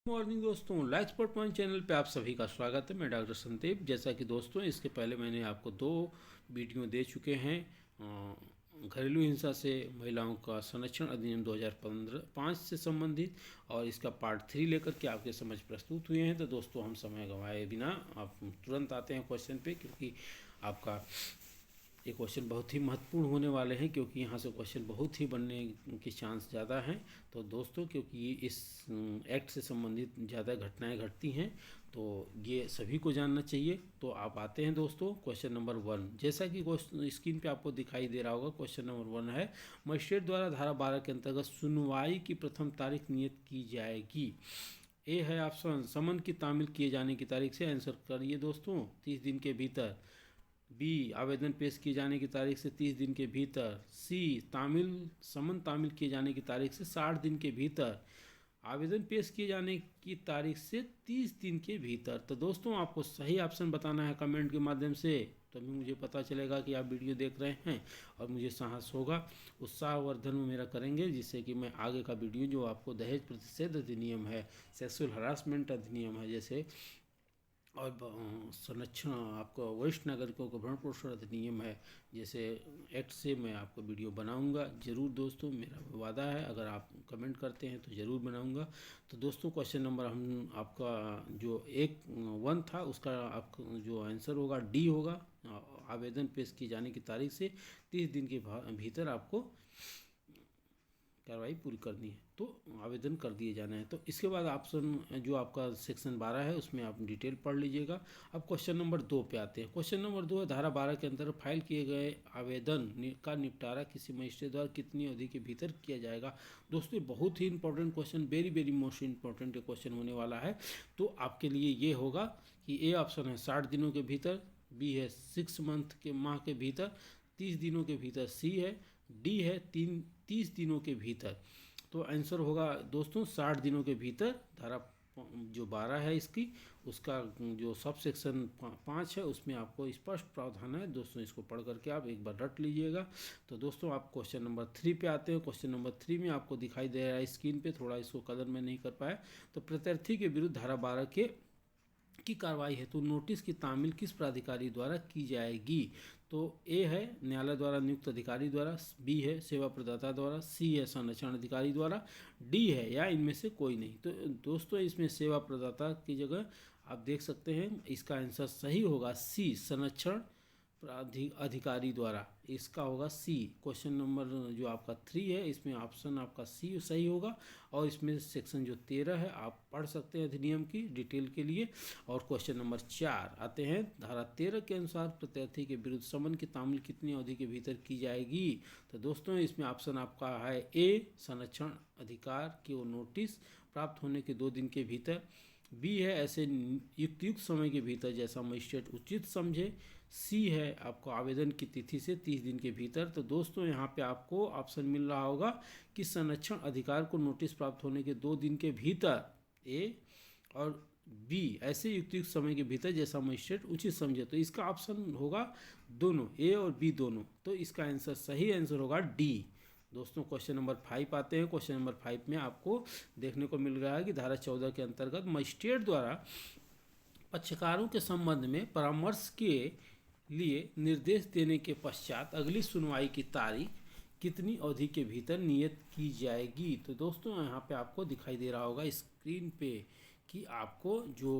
Morning दोस्तों, life spot point channel पे आप सभी का स्वागत है। मैं डॉक्टर संदीप। जैसा कि दोस्तों इसके पहले मैंने आपको 2 वीडियो दे चुके हैं घरेलू हिंसा से महिलाओं का संरक्षण अधिनियम 2005 से संबंधित, और इसका पार्ट 3 लेकर के आपके समझ प्रस्तुत हुए हैं। तो दोस्तों हम समय गंवाए बिना आप तुरंत आते हैं क्वेश्चन पे, क्योंकि आपका ये क्वेश्चन बहुत ही महत्वपूर्ण होने वाले हैं, क्योंकि यहाँ से क्वेश्चन बहुत ही बनने के चांस ज़्यादा हैं। तो दोस्तों क्योंकि इस एक्ट से संबंधित ज़्यादा घटनाएं घटती हैं, तो ये सभी को जानना चाहिए। तो आप आते हैं दोस्तों क्वेश्चन नंबर 1। जैसा कि स्क्रीन पे आपको दिखाई दे रहा होगा, क्वेश्चन नंबर 1 है, मजिस्ट्रेट द्वारा धारा 12 के अंतर्गत सुनवाई की प्रथम तारीख नियत की जाएगी। ए है ऑप्शन समन की तामील किए जाने की तारीख से, आंसर करिए दोस्तों 30 दिन के भीतर। बी आवेदन पेश किए जाने की तारीख से 30 दिन के भीतर। सी समन तामील किए जाने की तारीख से 60 दिन के भीतर। आवेदन पेश किए जाने की तारीख से 30 दिन के भीतर। तो दोस्तों आपको सही ऑप्शन बताना है कमेंट के माध्यम से, तभी मुझे पता चलेगा कि आप वीडियो देख रहे हैं, और मुझे साहस होगा, उत्साहवर्धन में मेरा करेंगे, जिससे कि मैं आगे का वीडियो जो आपको दहेज प्रतिषेध अधिनियम है, सेक्सुअल हरासमेंट अधिनियम है जैसे, और संरक्षण आपका वरिष्ठ नागरिकों को भरण पोषण अधिनियम है जैसे एक्ट से मैं आपको वीडियो बनाऊंगा ज़रूर दोस्तों, मेरा वादा है। अगर आप कमेंट करते हैं तो ज़रूर बनाऊंगा। तो दोस्तों क्वेश्चन नंबर हम आपका जो 1 था उसका आपका जो आंसर होगा डी होगा। आवेदन पेश किए जाने की तारीख से 30 दिन के भीतर आपको कार्रवाई पूरी करनी है, तो आवेदन कर दिए जाना है। तो इसके बाद ऑप्शन जो आपका सेक्शन 12 है उसमें आप डिटेल पढ़ लीजिएगा। अब क्वेश्चन नंबर 2 पे आते हैं। क्वेश्चन नंबर 2 है, धारा 12 के अंतर्गत फाइल किए गए आवेदन का निपटारा किसी मजिस्ट्रेट द्वारा कितनी अवधि के भीतर किया जाएगा। दोस्तों बहुत ही important question, very very most important question होने वाला है। तो आपके लिए ये होगा कि ए ऑप्शन है 60 दिनों के भीतर, बी है 6 मंथ के माह के भीतर, 30 दिनों के भीतर, सी है, डी है 30 दिनों के भीतर। तो आंसर होगा दोस्तों 60 दिनों के भीतर। धारा जो 12 है इसकी, उसका जो सब सेक्शन 5 है उसमें आपको स्पष्ट प्रावधान है दोस्तों, इसको पढ़ करके आप एक बार रट लीजिएगा। तो दोस्तों आप क्वेश्चन नंबर 3 पे आते हैं। क्वेश्चन नंबर 3 में आपको दिखाई दे रहा है स्क्रीन पे, थोड़ा इसको कलर में नहीं कर पाया। तो प्रत्यर्थी के विरुद्ध धारा 12 की कार्रवाई हेतु नोटिस की तामील किस प्राधिकारी द्वारा की जाएगी। तो ए है न्यायालय द्वारा नियुक्त अधिकारी द्वारा, बी है सेवा प्रदाता द्वारा, सी है संरक्षण अधिकारी द्वारा, डी है या इनमें से कोई नहीं। तो दोस्तों इसमें सेवा प्रदाता की जगह आप देख सकते हैं इसका आंसर सही होगा सी, संरक्षण अधिकारी द्वारा। इसका होगा सी। क्वेश्चन नंबर जो आपका 3 है इसमें ऑप्शन आपका सी सही होगा, और इसमें सेक्शन जो 13 है आप पढ़ सकते हैं अधिनियम की डिटेल के लिए। और क्वेश्चन नंबर 4 आते हैं, धारा 13 के अनुसार प्रत्यार्थी के विरुद्ध समन की तामील कितनी अवधि के भीतर की जाएगी। तो दोस्तों इसमें ऑप्शन आपका है ए, संरक्षण अधिकार की वो नोटिस प्राप्त होने के 2 दिन के भीतर, बी है ऐसे युक्त समय के भीतर जैसा मजिस्ट्रेट उचित समझे, सी है आपको आवेदन की तिथि से 30 दिन के भीतर। तो दोस्तों यहाँ पे आपको ऑप्शन मिल रहा होगा कि संरक्षण अधिकार को नोटिस प्राप्त होने के 2 दिन के भीतर ए, और बी ऐसे युक्त समय के भीतर जैसा मजिस्ट्रेट उचित समझे। तो इसका ऑप्शन होगा दोनों, ए और बी दोनों। तो इसका आंसर सही आंसर होगा डी। दोस्तों क्वेश्चन नंबर 5 आते हैं। क्वेश्चन नंबर 5 में आपको देखने को मिल रहा है कि धारा 14 के अंतर्गत मजिस्ट्रेट द्वारा पक्षकारों के संबंध में परामर्श के लिए निर्देश देने के पश्चात अगली सुनवाई की तारीख कितनी अवधि के भीतर नियत की जाएगी। तो दोस्तों यहाँ पे आपको दिखाई दे रहा होगा स्क्रीन पे कि आपको जो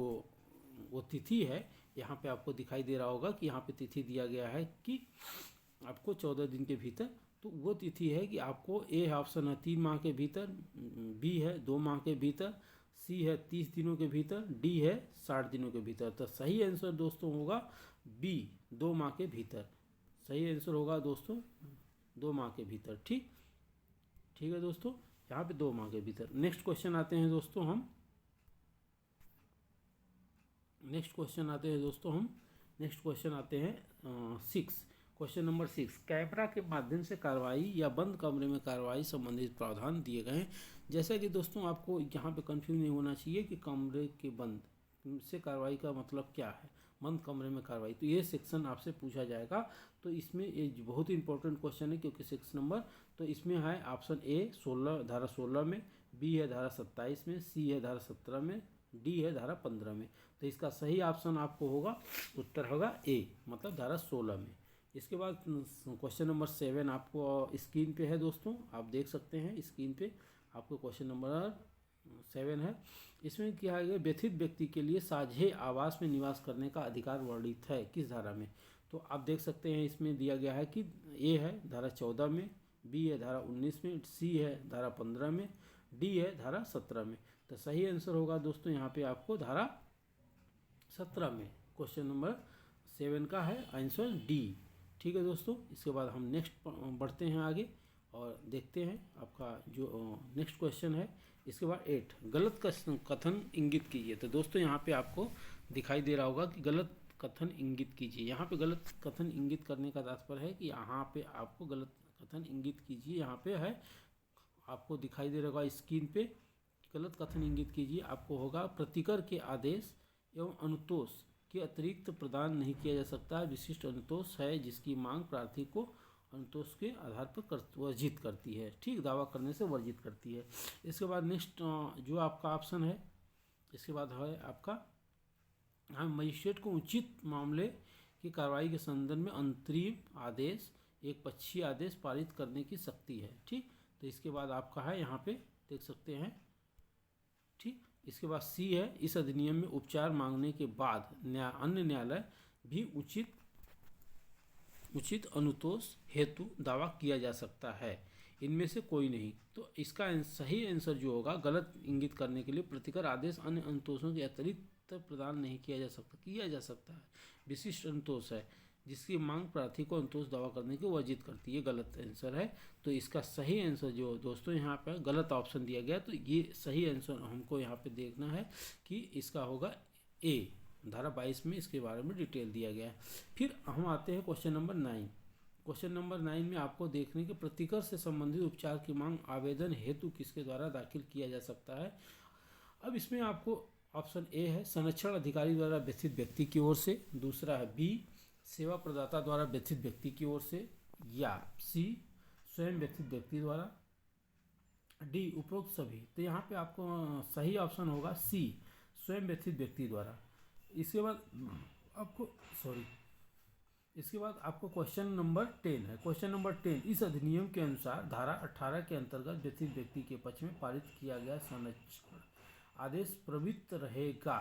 वो तिथि है यहाँ पे आपको दिखाई दे रहा होगा कि यहाँ पे तिथि दिया गया है कि आपको 14 दिन के भीतर। तो वो तिथि है कि आपको ए ऑप्शन है 3 माह के भीतर, बी है 2 माह के भीतर, सी है 30 दिनों के भीतर, डी है 60 दिनों के भीतर। तो सही आंसर दोस्तों होगा बी, 2 माह के भीतर। सही आंसर होगा दोस्तों 2 माह के भीतर। ठीक है दोस्तों, यहाँ पे 2 माह के भीतर। नेक्स्ट क्वेश्चन आते हैं दोस्तों हम नेक्स्ट क्वेश्चन आते हैं 6। क्वेश्चन नंबर 6, कैमरा के माध्यम से कार्रवाई या बंद कमरे में कार्रवाई संबंधित प्रावधान दिए गए हैं। जैसा कि दोस्तों आपको यहाँ पे कंफ्यूज नहीं होना चाहिए कि कमरे के बंद से कार्रवाई का मतलब क्या है, बंद कमरे में कार्रवाई। तो ये सेक्शन आपसे पूछा जाएगा। तो इसमें ये बहुत ही इंपॉर्टेंट क्वेश्चन है, क्योंकि 6 नंबर, तो इसमें है ऑप्शन ए 16 धारा 16 में, बी है धारा 27 में, सी है धारा 17 में, डी है धारा 15 में। तो इसका सही ऑप्शन आपको होगा, उत्तर होगा ए, मतलब धारा 16 में। इसके बाद क्वेश्चन नंबर 7 आपको स्क्रीन पे है दोस्तों, आप देख सकते हैं स्क्रीन पे आपको क्वेश्चन नंबर 7 है। इसमें क्या है, व्यथित व्यक्ति के लिए साझे आवास में निवास करने का अधिकार वर्णित है किस धारा में। तो आप देख सकते हैं इसमें दिया गया है कि ए है धारा 14 में, बी है धारा 19 में, सी है धारा 15 में, डी है धारा 17 में। तो सही आंसर होगा दोस्तों यहाँ पे आपको धारा 17 में। क्वेश्चन नंबर 7 का है आंसर डी। ठीक है दोस्तों, इसके बाद हम नेक्स्ट बढ़ते हैं आगे और देखते हैं आपका जो नेक्स्ट क्वेश्चन है। इसके बाद 8 गलत कथन इंगित कीजिए। तो दोस्तों यहाँ पे आपको दिखाई दे रहा होगा कि गलत कथन इंगित कीजिए। यहाँ पे गलत कथन इंगित करने का तात्पर्य है कि यहाँ पे आपको गलत कथन इंगित कीजिए, यहाँ पे है आपको दिखाई दे रहा होगा स्क्रीन पे, गलत कथन इंगित कीजिए। आपको होगा प्रतिकर के आदेश एवं अनुतोष के अतिरिक्त प्रदान नहीं किया जा सकता है। विशिष्ट अनुतोष है जिसकी मांग प्रार्थी को अनुतोष के आधार पर वर्जित करती है, ठीक, दावा करने से वर्जित करती है। इसके बाद नेक्स्ट जो आपका ऑप्शन है, इसके बाद है आपका हम मजिस्ट्रेट को उचित मामले की कार्रवाई के संदर्भ में अंतरिम आदेश, एक पक्षीय आदेश पारित करने की शक्ति है, ठीक। तो इसके बाद आपका है यहाँ पे देख सकते हैं, ठीक। इसके बाद सी है इस अधिनियम में उपचार मांगने के बाद अन्य न्यायालय भी उचित अनुतोष हेतु दावा किया जा सकता है, इनमें से कोई नहीं। तो इसका सही आंसर जो होगा, गलत इंगित करने के लिए प्रतिकर आदेश अन्य अनुतोषों के अतिरिक्त प्रदान नहीं किया जा सकता है। विशिष्ट अनुतोष है जिसकी मांग प्रार्थी को अनुतोष दावा करने की वर्जित करती है, गलत आंसर है। तो इसका सही आंसर जो दोस्तों यहाँ पर गलत ऑप्शन दिया गया, तो ये सही आंसर हमको यहाँ पे देखना है कि इसका होगा ए, धारा 22 में इसके बारे में डिटेल दिया गया है। फिर हम आते हैं क्वेश्चन नंबर 9। क्वेश्चन नंबर 9 में आपको देखने के प्रतिकर से संबंधित उपचार की मांग आवेदन हेतु किसके द्वारा दाखिल किया जा सकता है। अब इसमें आपको ऑप्शन ए है संरक्षण अधिकारी द्वारा व्यथित व्यक्ति की ओर से, दूसरा है बी सेवा प्रदाता द्वारा व्यथित व्यक्ति की ओर से, या सी स्वयं व्यथित व्यक्ति द्वारा, डी उपरोक्त सभी। तो यहाँ पे आपको सही ऑप्शन होगा सी स्वयं व्यथित व्यक्ति द्वारा। इसके बाद आपको क्वेश्चन नंबर 10 है। क्वेश्चन नंबर 10 इस अधिनियम के अनुसार धारा 18 के अंतर्गत व्यथित व्यक्ति के पक्ष में पारित किया गया संरक्षण आदेश प्रवृत्त रहेगा।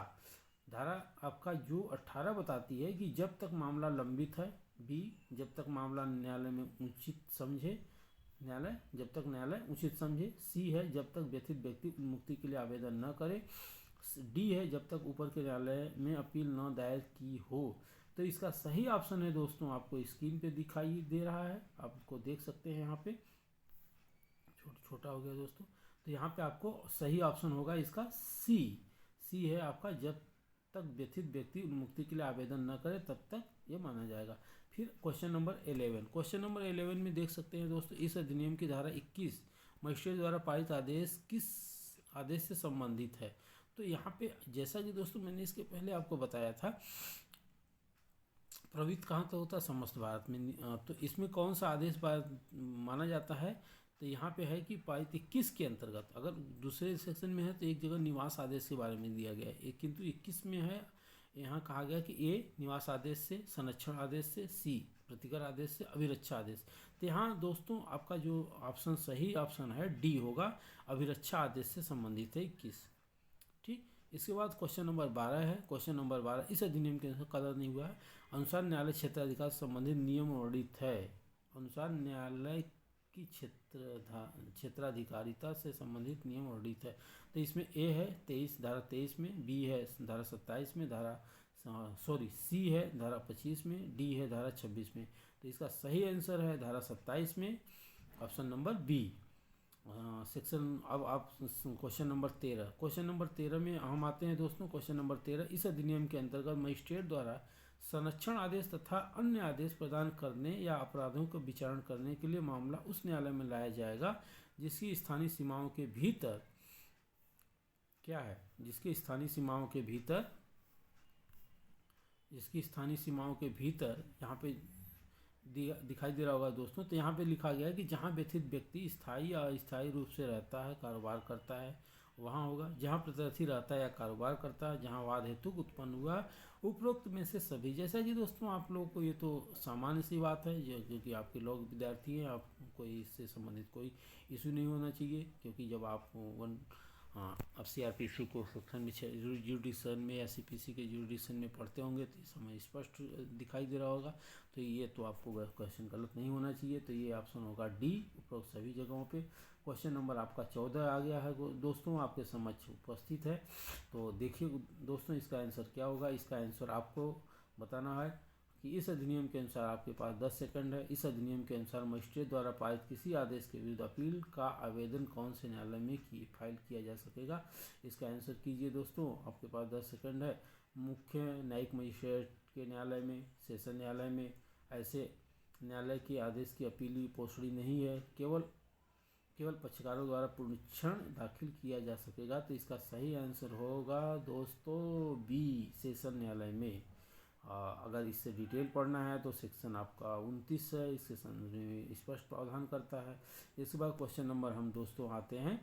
धारा आपका जो 18 बताती है कि जब तक मामला लंबित है, बी जब तक मामला न्यायालय में उचित समझे, न्यायालय उचित समझे, सी है जब तक व्यथित व्यक्ति मुक्ति के लिए आवेदन न करे, डी है जब तक ऊपर के न्यायालय में अपील न दायर की हो। तो इसका सही ऑप्शन है दोस्तों, आपको स्क्रीन पे दिखाई दे रहा है, आपको देख सकते हैं यहाँ पे, छोटा हो गया दोस्तों। तो यहाँ पे आपको सही ऑप्शन होगा इसका सी है आपका, जब तक व्यथित व्यक्ति मुक्ति के लिए आवेदन न करे तब तक ये माना जाएगा। फिर क्वेश्चन नंबर 11। क्वेश्चन नंबर 11 में देख सकते हैं दोस्तों, इस अधिनियम की धारा 21 मजिस्ट्रेट द्वारा पारित आदेश किस आदेश से संबंधित है। तो यहाँ पे जैसा कि दोस्तों मैंने इसके पहले आपको बताया था, प्रवृत्त कहाँ तक होता है, समस्त भारत में। तो इसमें कौन सा आदेश माना जाता है, तो यहाँ पे है कि पारित 21 के अंतर्गत, अगर दूसरे सेक्शन में है तो एक जगह निवास आदेश के बारे में दिया गया है, किंतु 21 में है, यहाँ कहा गया कि ए निवास आदेश से, संरक्षण आदेश से, सी प्रतिकर आदेश से, अभिरक्षा आदेश। तो यहाँ दोस्तों आपका जो ऑप्शन सही ऑप्शन है डी होगा, अभिरक्षा आदेश से संबंधित है 21, ठीक। इसके बाद क्वेश्चन नंबर 12 है। क्वेश्चन नंबर 12 इस अधिनियम के अनुसार कदर नहीं हुआ है, अनुसार न्यायालय क्षेत्राधिकार से संबंधित नियम वर्णित है। अनुसार न्यायालय की क्षेत्राधिकारिता से संबंधित नियम वर्णित है। तो इसमें ए है धारा 23 में, बी है धारा 27 में, सी है धारा 25 में, डी है धारा 26 में। तो इसका सही आंसर है धारा 27 में, ऑप्शन नंबर बी सेक्शन। अब आप क्वेश्चन नंबर 13। क्वेश्चन नंबर 13 में हम आते हैं दोस्तों। क्वेश्चन नंबर 13 इस अधिनियम के अंतर्गत मजिस्ट्रेट द्वारा संरक्षण आदेश तथा अन्य आदेश प्रदान करने या अपराधों का विचारण करने के लिए मामला उस न्यायालय में लाया जाएगा जिसकी स्थानीय सीमाओं के भीतर क्या है, जिसकी स्थानीय सीमाओं के भीतर यहाँ पे दिखाई दे रहा होगा दोस्तों। तो यहाँ पे लिखा गया है कि जहाँ व्यथित व्यक्ति स्थायी या अस्थायी रूप से रहता है, कारोबार करता है, वहाँ होगा। जहाँ प्रत्याशी रहता है या कारोबार करता है, जहाँ वाद हेतु उत्पन्न हुआ उपरोक्त में से सभी। जैसा कि दोस्तों आप लोगों को ये तो सामान्य सी बात है, जो क्योंकि आपके लोग विद्यार्थी हैं, आप कोई इससे संबंधित कोई इशू नहीं होना चाहिए। क्योंकि जब आप अब CRPC को सेक्शन में जुडिशन में या CPC के जुडिशन में पढ़ते होंगे तो इस समय स्पष्ट दिखाई दे रहा होगा। तो ये तो आपको क्वेश्चन गलत नहीं होना चाहिए। तो ये ऑप्शन होगा डी, उपरोक्त सभी जगहों पे। क्वेश्चन नंबर आपका 14 आ गया है दोस्तों, आपके समक्ष उपस्थित है। तो देखिए दोस्तों, इसका आंसर क्या होगा। इसका आंसर आपको बताना है कि इस अधिनियम के अनुसार आपके पास 10 सेकंड है। इस अधिनियम के अनुसार मजिस्ट्रेट द्वारा पारित किसी आदेश के विरुद्ध अपील का आवेदन कौन से न्यायालय में फाइल किया जा सकेगा। इसका आंसर कीजिए दोस्तों, आपके पास 10 सेकंड है। मुख्य न्यायिक मजिस्ट्रेट के न्यायालय में, सेशन न्यायालय में, ऐसे न्यायालय के आदेश की अपील पोषणी नहीं है, केवल पक्षकारों द्वारा पुनरीक्षण दाखिल किया जा सकेगा। तो इसका सही आंसर होगा दोस्तों बी, सेशन न्यायालय में। अगर इससे डिटेल पढ़ना है तो सेक्शन आपका 29 है, इस सेक्शन में स्पष्ट प्रावधान करता है। इसके बाद क्वेश्चन नंबर हम दोस्तों आते हैं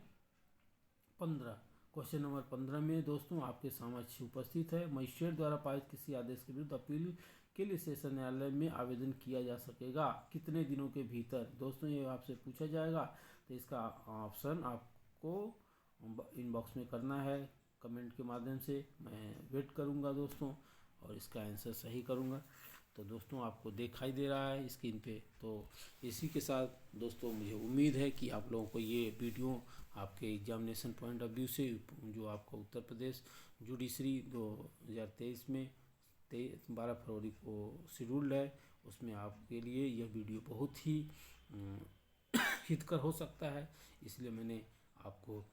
15। क्वेश्चन नंबर 15 में दोस्तों आपके समक्ष उपस्थित है, मजिस्ट्रेट द्वारा पारित किसी आदेश के विरुद्ध अपील के लिए सेशन न्यायालय में आवेदन किया जा सकेगा कितने दिनों के भीतर। दोस्तों ये आपसे पूछा जाएगा। तो इसका ऑप्शन आपको इनबॉक्स में करना है कमेंट के माध्यम से। मैं वेट करूंगा दोस्तों और इसका आंसर सही करूंगा। तो दोस्तों आपको दिखाई दे रहा है स्क्रीन पे। तो इसी के साथ दोस्तों मुझे उम्मीद है कि आप लोगों को ये वीडियो आपके एग्जामिनेशन पॉइंट ऑफ व्यू से, जो आपका उत्तर प्रदेश जुडिशरी 2023 में 12 फरवरी को शेड्यूल्ड है, उसमें आपके लिए यह वीडियो बहुत ही हितकर हो सकता है। इसलिए मैंने आपको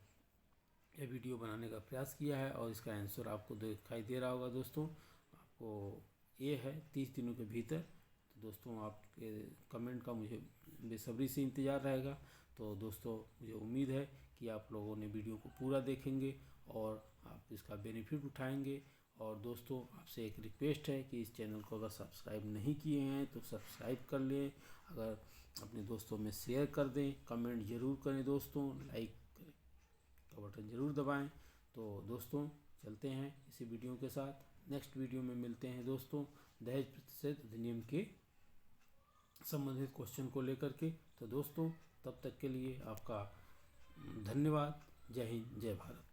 यह वीडियो बनाने का प्रयास किया है। और इसका आंसर आपको दिखाई दे रहा होगा दोस्तों, आपको ये है 30 दिनों के भीतर। तो दोस्तों आपके कमेंट का मुझे बेसब्री से इंतज़ार रहेगा। तो दोस्तों मुझे उम्मीद है कि आप लोगों ने वीडियो को पूरा देखेंगे और आप इसका बेनिफिट उठाएंगे। और दोस्तों आपसे एक रिक्वेस्ट है कि इस चैनल को अगर सब्सक्राइब नहीं किए हैं तो सब्सक्राइब कर लें, अगर अपने दोस्तों में शेयर कर दें, कमेंट ज़रूर करें दोस्तों, लाइक का बटन ज़रूर दबाएं। तो दोस्तों चलते हैं इसी वीडियो के साथ, नेक्स्ट वीडियो में मिलते हैं दोस्तों दहेज प्रतिषेध अधिनियम के संबंधित क्वेश्चन को लेकर के। तो दोस्तों तब तक के लिए आपका धन्यवाद। जय हिंद, जय भारत।